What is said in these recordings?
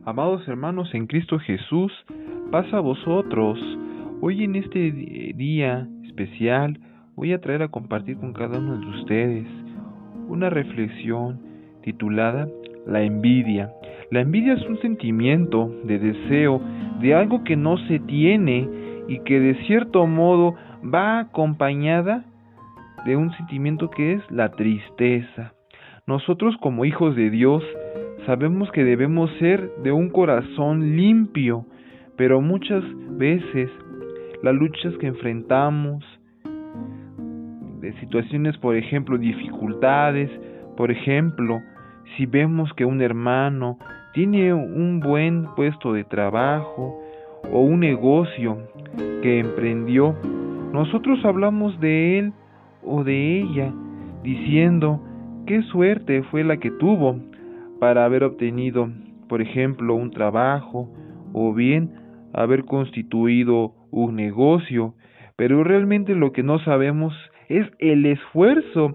Amados hermanos en Cristo Jesús, paz a vosotros. Hoy en este día especial voy a traer a compartir con cada uno de ustedes una reflexión titulada La envidia. La envidia es un sentimiento de deseo de algo que no se tiene y que de cierto modo va acompañada de un sentimiento que es la tristeza. Nosotros como hijos de Dios sabemos que debemos ser de un corazón limpio, pero muchas veces las luchas que enfrentamos, de situaciones, por ejemplo, dificultades, por ejemplo, si vemos que un hermano tiene un buen puesto de trabajo o un negocio que emprendió, nosotros hablamos de él o de ella diciendo qué suerte fue la que tuvo para haber obtenido, por ejemplo, un trabajo o bien haber constituido un negocio, pero realmente lo que no sabemos es el esfuerzo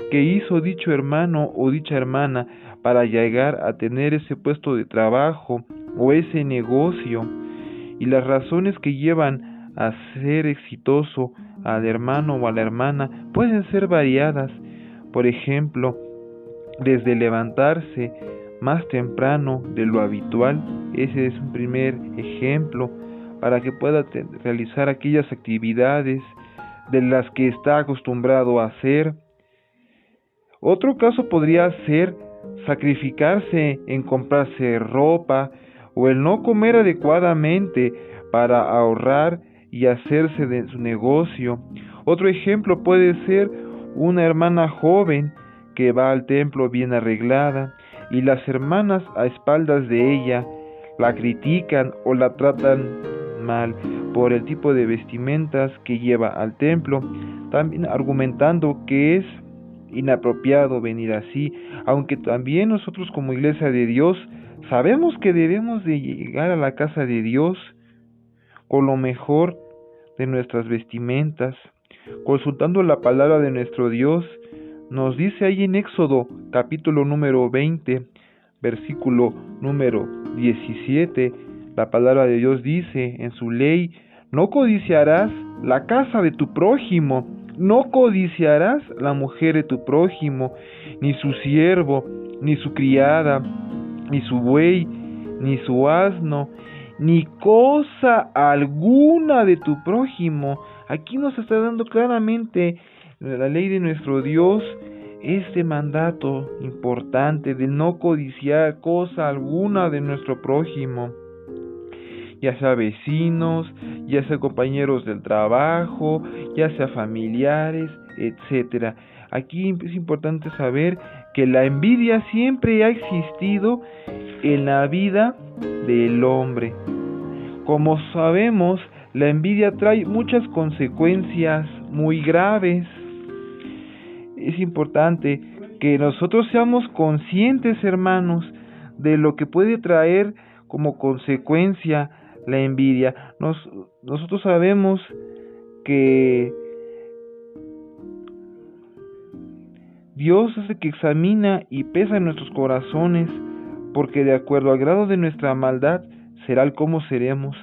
que hizo dicho hermano o dicha hermana para llegar a tener ese puesto de trabajo o ese negocio, y las razones que llevan a ser exitoso al hermano o a la hermana pueden ser variadas. Por ejemplo, desde levantarse más temprano de lo habitual, ese es un primer ejemplo, para que pueda realizar aquellas actividades de las que está acostumbrado a hacer. Otro caso podría ser sacrificarse en comprarse ropa o el no comer adecuadamente para ahorrar y hacerse de su negocio. Otro ejemplo puede ser una hermana joven que va al templo bien arreglada y las hermanas a espaldas de ella la critican o la tratan mal por el tipo de vestimentas que lleva al templo, también argumentando que es inapropiado venir así, aunque también nosotros como Iglesia de Dios sabemos que debemos de llegar a la casa de Dios con lo mejor de nuestras vestimentas, consultando la palabra de nuestro Dios. Nos dice ahí en Éxodo capítulo número 20, versículo número 17, la palabra de Dios dice en su ley: no codiciarás la casa de tu prójimo, no codiciarás la mujer de tu prójimo, ni su siervo, ni su criada, ni su buey, ni su asno, ni cosa alguna de tu prójimo. Aquí nos está dando claramente la ley de nuestro Dios este mandato importante de no codiciar cosa alguna de nuestro prójimo, ya sea vecinos, ya sea compañeros del trabajo, ya sea familiares, etcétera. Aquí es importante saber que la envidia siempre ha existido en la vida del hombre. Como sabemos, la envidia trae muchas consecuencias muy graves. Es importante que nosotros seamos conscientes, hermanos, de lo que puede traer como consecuencia la envidia. Nosotros sabemos que Dios es el que examina y pesa nuestros corazones, porque de acuerdo al grado de nuestra maldad será el cómo seremos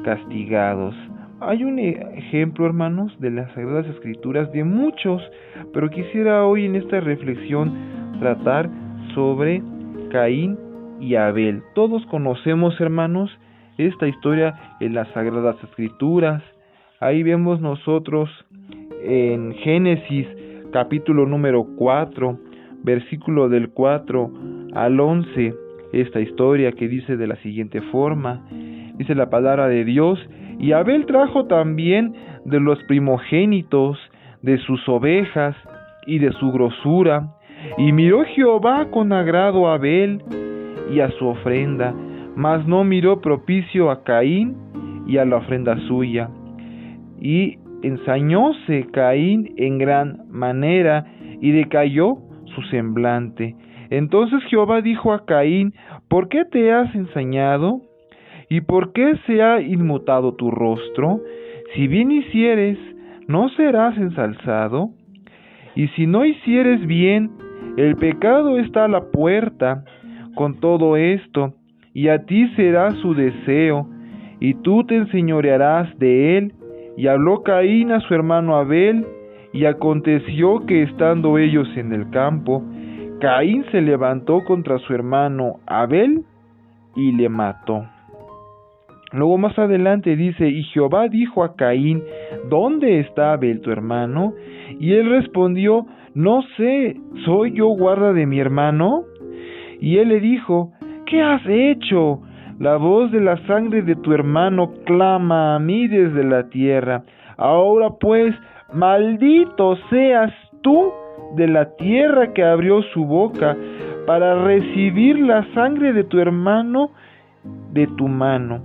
castigados. Hay un ejemplo, hermanos, de las Sagradas Escrituras, de muchos, pero quisiera hoy en esta reflexión tratar sobre Caín y Abel. Todos conocemos, hermanos, esta historia en las Sagradas Escrituras. Ahí vemos nosotros en Génesis capítulo número 4, versículo del 4 al 11, esta historia que dice de la siguiente forma. Dice la palabra de Dios: y Abel trajo también de los primogénitos de sus ovejas y de su grosura, y miró Jehová con agrado a Abel y a su ofrenda, mas no miró propicio a Caín y a la ofrenda suya. Y ensañóse Caín en gran manera, y decayó su semblante. Entonces Jehová dijo a Caín: ¿por qué te has ensañado? ¿Y por qué se ha inmutado tu rostro? Si bien hicieres, ¿no serás ensalzado? Y si no hicieres bien, el pecado está a la puerta. Con todo esto, y a ti será su deseo, y tú te enseñorearás de él. Y habló Caín a su hermano Abel, y aconteció que estando ellos en el campo, Caín se levantó contra su hermano Abel y le mató. Luego más adelante dice, y Jehová dijo a Caín, ¿dónde está Abel tu hermano? Y él respondió, no sé, ¿soy yo guarda de mi hermano? Y él le dijo, ¿qué has hecho? La voz de la sangre de tu hermano clama a mí desde la tierra. Ahora pues, maldito seas tú de la tierra que abrió su boca para recibir la sangre de tu hermano de tu mano.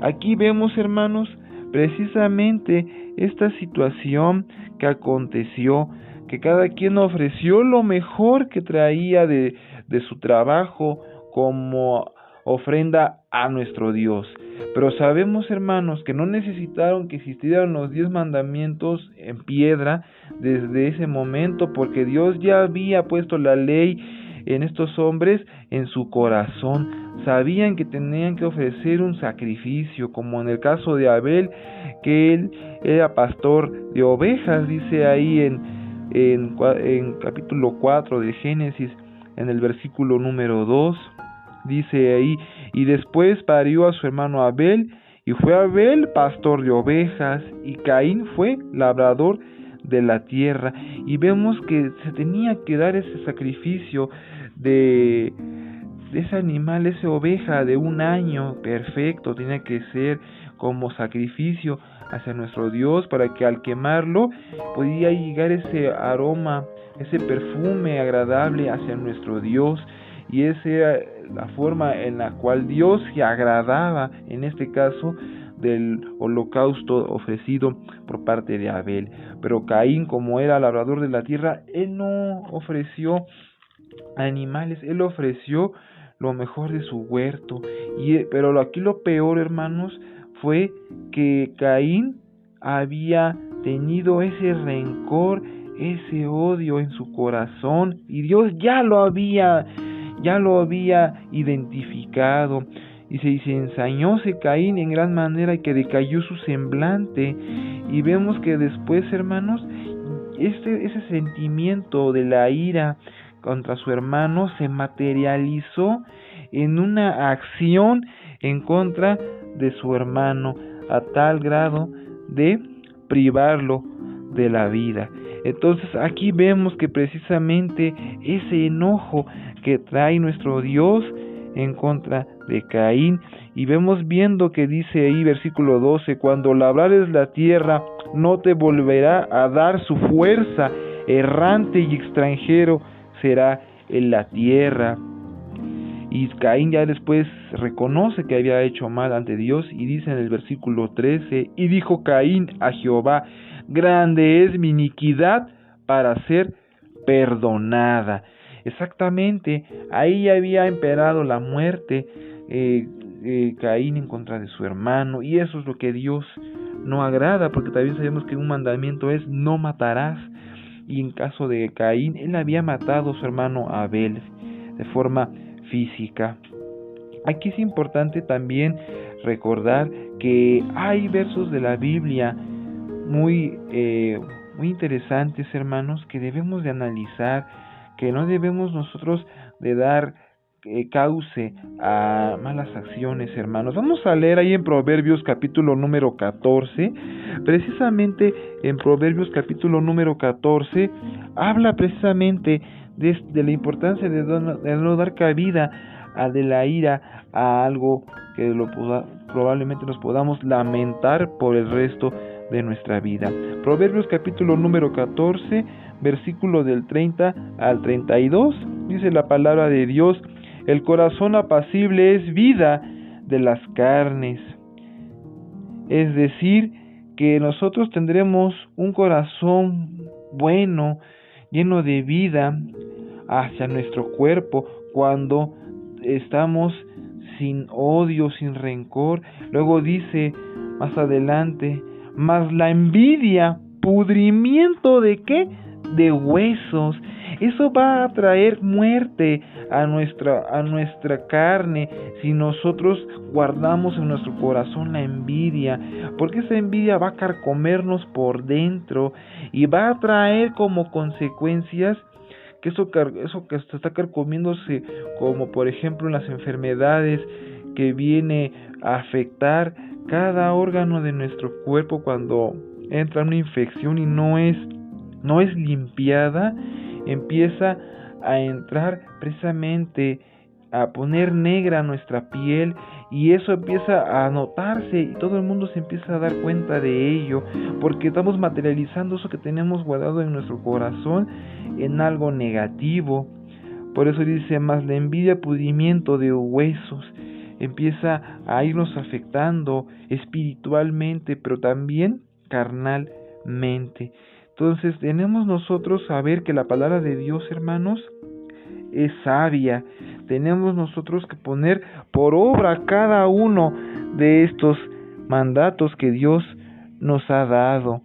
Aquí vemos, hermanos, precisamente esta situación que aconteció, que cada quien ofreció lo mejor que traía de su trabajo como ofrenda a nuestro Dios. Pero sabemos, hermanos, que no necesitaron que existieran los 10 mandamientos en piedra desde ese momento, porque Dios ya había puesto la ley en estos hombres en su corazón. Sabían que tenían que ofrecer un sacrificio, como en el caso de Abel, que él era pastor de ovejas, dice ahí en capítulo 4 de Génesis, en el versículo número 2, dice ahí, y después parió a su hermano Abel, y fue Abel pastor de ovejas, y Caín fue labrador de la tierra. Y vemos que se tenía que dar ese sacrificio de ese animal, esa oveja de 1 año perfecto, tenía que ser como sacrificio hacia nuestro Dios, para que al quemarlo podía llegar ese aroma, ese perfume agradable hacia nuestro Dios. Y esa era la forma en la cual Dios se agradaba, en este caso, del holocausto ofrecido por parte de Abel. Pero Caín, como era labrador de la tierra, él no ofreció animales, él ofreció lo mejor de su huerto. Pero aquí lo peor, hermanos, fue que Caín había tenido ese rencor, ese odio en su corazón, y Dios ya lo había identificado. Y se ensañóse Caín en gran manera, y que decayó su semblante. Y vemos que después, hermanos, ese sentimiento de la ira contra su hermano se materializó en una acción en contra de su hermano, a tal grado de privarlo de la vida. Entonces aquí vemos que precisamente ese enojo que trae nuestro Dios en contra de Caín, y vemos viendo que dice ahí versículo 12, cuando labrares la tierra no te volverá a dar su fuerza, errante y extranjero será en la tierra. Y Caín ya después reconoce que había hecho mal ante Dios, y dice en el versículo 13, y dijo Caín a Jehová, grande es mi iniquidad para ser perdonada. Exactamente, ahí había imperado la muerte, Caín en contra de su hermano, y eso es lo que Dios no agrada, porque también sabemos que un mandamiento es no matarás. Y en caso de Caín, él había matado a su hermano Abel de forma física. Aquí es importante también recordar que hay versos de la Biblia muy interesantes, hermanos, que debemos de analizar, que no debemos nosotros de dar cauce a malas acciones, hermanos. Vamos a leer ahí en Proverbios capítulo número 14, precisamente en Proverbios capítulo número 14, habla precisamente de la importancia de no dar cabida a de la ira a algo que probablemente nos podamos lamentar por el resto de nuestra vida. Proverbios capítulo número 14, versículo del 30 al 32, dice la palabra de Dios: el corazón apacible es vida de las carnes. Es decir, que nosotros tendremos un corazón bueno, lleno de vida hacia nuestro cuerpo, cuando estamos sin odio, sin rencor. Luego dice más adelante, mas la envidia, pudrimiento de ¿qué? De huesos. Eso va a traer muerte a nuestra carne si nosotros guardamos en nuestro corazón la envidia, porque esa envidia va a carcomernos por dentro y va a traer como consecuencias que eso que está carcomiéndose, como por ejemplo en las enfermedades, que viene a afectar cada órgano de nuestro cuerpo cuando entra una infección y no es limpiada, empieza a entrar precisamente a poner negra nuestra piel, y eso empieza a notarse y todo el mundo se empieza a dar cuenta de ello, porque estamos materializando eso que tenemos guardado en nuestro corazón en algo negativo. Por eso dice: más la envidia, pudrimiento de huesos. Empieza a irnos afectando espiritualmente, pero también carnalmente. Entonces tenemos nosotros saber que la palabra de Dios, hermanos, es sabia. Tenemos nosotros que poner por obra cada uno de estos mandatos que Dios nos ha dado.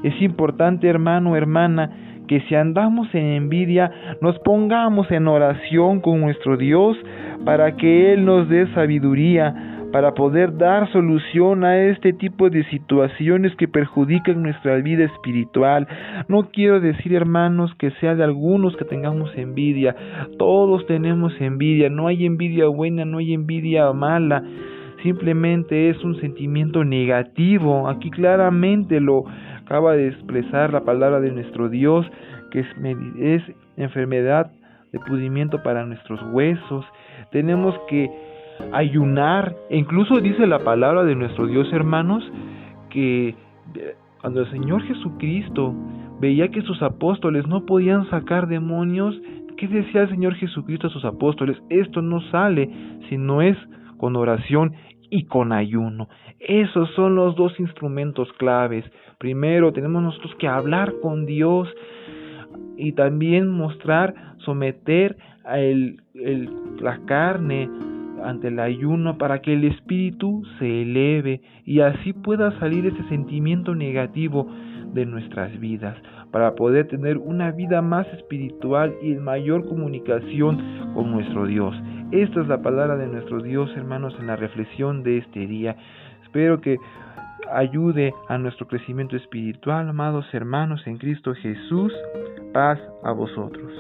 Es importante, hermano, hermana, que si andamos en envidia, nos pongamos en oración con nuestro Dios para que Él nos dé sabiduría para poder dar solución a este tipo de situaciones que perjudican nuestra vida espiritual. No quiero decir, hermanos, que sea de algunos que tengamos envidia. Todos tenemos envidia. No hay envidia buena, no hay envidia mala. Simplemente es un sentimiento negativo. Aquí claramente lo acaba de expresar la palabra de nuestro Dios, que es enfermedad de pudrimiento para nuestros huesos. Tenemos que ayunar. Incluso dice la palabra de nuestro Dios, hermanos, que cuando el Señor Jesucristo veía que sus apóstoles no podían sacar demonios, ¿qué decía el Señor Jesucristo a sus apóstoles? Esto no sale si no es con oración y con ayuno. Esos son los dos instrumentos claves. Primero tenemos nosotros que hablar con Dios y también someter a la carne ante el ayuno para que el espíritu se eleve y así pueda salir ese sentimiento negativo de nuestras vidas, para poder tener una vida más espiritual y en mayor comunicación con nuestro Dios. Esta es la palabra de nuestro Dios, hermanos, en la reflexión de este día. Espero que ayude a nuestro crecimiento espiritual, amados hermanos en Cristo Jesús. Paz a vosotros.